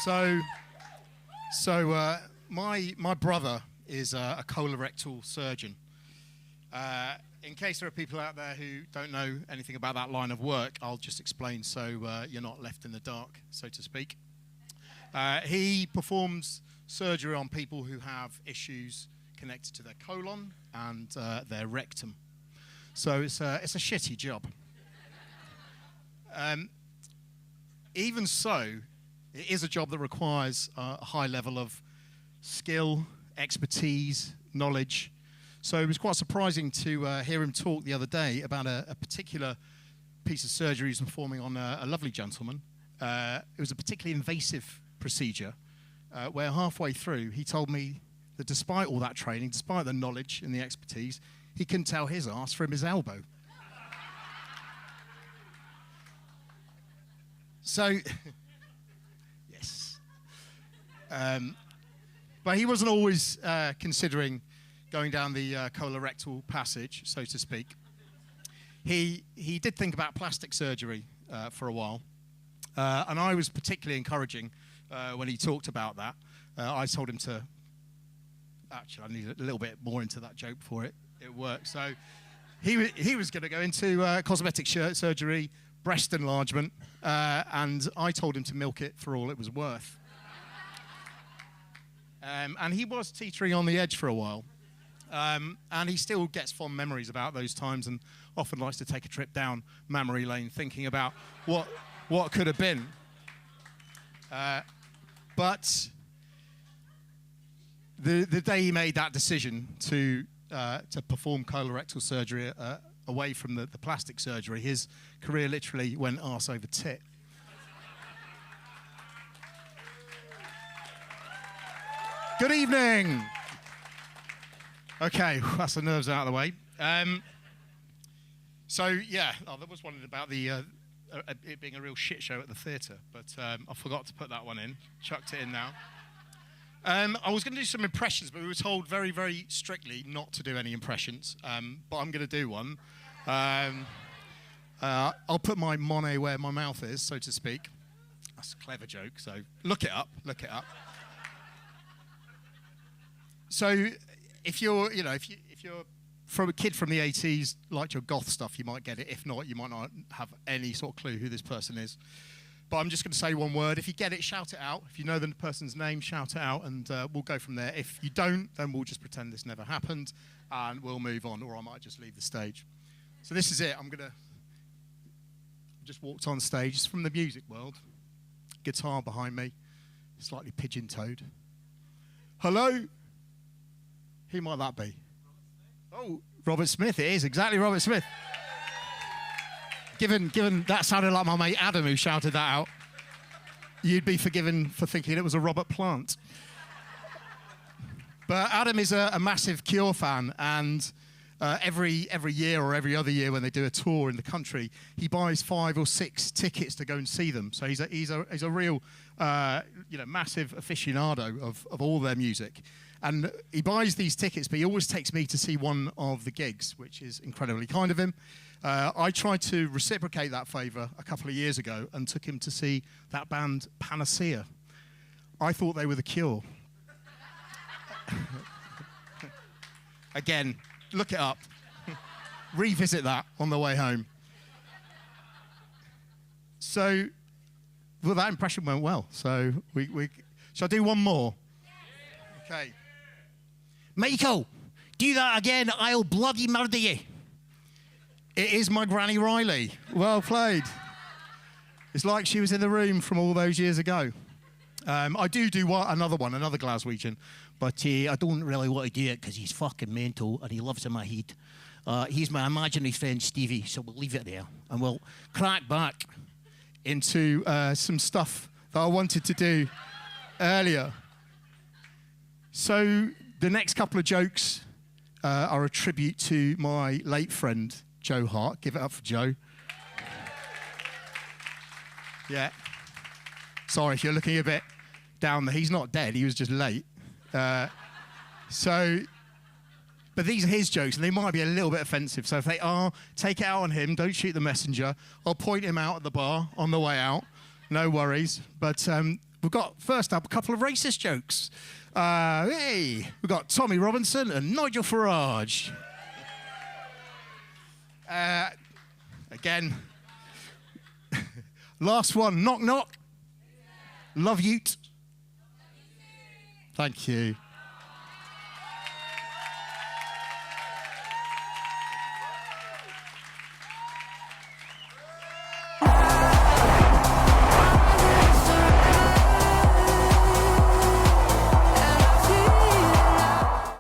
So, my brother is a colorectal surgeon. In case there are people out there who don't know anything about that line of work, I'll just explain so you're not left in the dark, so to speak. He performs surgery on people who have issues connected to their colon and their rectum. So it's a shitty job. Even so, it is a job that requires a high level of skill, expertise, knowledge. So it was quite surprising to hear him talk the other day about a particular piece of surgery he was performing on a lovely gentleman. It was a particularly invasive procedure where halfway through he told me that despite all that training, despite the knowledge and the expertise, he couldn't tell his arse from his elbow. So, yes. But he wasn't always considering going down the colorectal passage, so to speak. He did think about plastic surgery for a while. And I was particularly encouraging when he talked about that. I told him to... Actually, I need a little bit more into that joke before it worked. So he was going to go into cosmetic surgery, breast enlargement, and I told him to milk it for all it was worth. And he was teetering on the edge for a while. And he still gets fond memories about those times and often likes to take a trip down memory lane thinking about what could have been. But the day he made that decision to perform colorectal surgery away from the plastic surgery, his career literally went arse over tit. Good evening. Okay, that's the nerves out of the way. So yeah, there was one about the it being a real shit show at the theatre, but I forgot to put that one in. Chucked it in now. I was going to do some impressions, but we were told very, very strictly not to do any impressions. But I'm going to do one. I'll put my money where my mouth is, so to speak. That's a clever joke. So look it up. Look it up. So if you're from a kid from the 80s, liked your goth stuff, you might get it. If not, you might not have any sort of clue who this person is. But I'm just going to say one word. If you get it, shout it out. If you know the person's name, shout it out, and we'll go from there. If you don't, then we'll just pretend this never happened, and we'll move on, or I might just leave the stage. So this is it. I just walked on stage. It's from the music world. Guitar behind me, slightly pigeon-toed. Hello? Who might that be? Oh, Robert Smith. It is exactly Robert Smith. Given that sounded like my mate Adam who shouted that out, you'd be forgiven for thinking it was a Robert Plant. But Adam is a massive Cure fan, and every year or every other year when they do a tour in the country, he buys 5 or 6 tickets to go and see them. So he's a real massive aficionado of all their music. And he buys these tickets, but he always takes me to see one of the gigs, which is incredibly kind of him. I tried to reciprocate that favour a couple of years ago and took him to see that band Panacea. I thought they were The Cure. Again, look it up. Revisit that on the way home. So, well, that impression went well. So, shall I do one more? Okay. Michael, do that again, I'll bloody murder you. It is my Granny Riley. Well played. It's like she was in the room from all those years ago. I do another Glaswegian, but I don't really want to do it because he's fucking mental and he lives in my head. He's my imaginary friend Stevie, so we'll leave it there and we'll crack back into some stuff that I wanted to do earlier. So the next couple of jokes are a tribute to my late friend, Joe Hart. Give it up for Joe. Yeah. Sorry if you're looking a bit down there. He's not dead. He was just late. But these are his jokes, and they might be a little bit offensive. So if they are, take it out on him. Don't shoot the messenger. I'll point him out at the bar on the way out. No worries. But we've got, first up, a couple of racist jokes. Hey, we've got Tommy Robinson and Nigel Farage. Again, last one, knock knock. Love you. Thank you.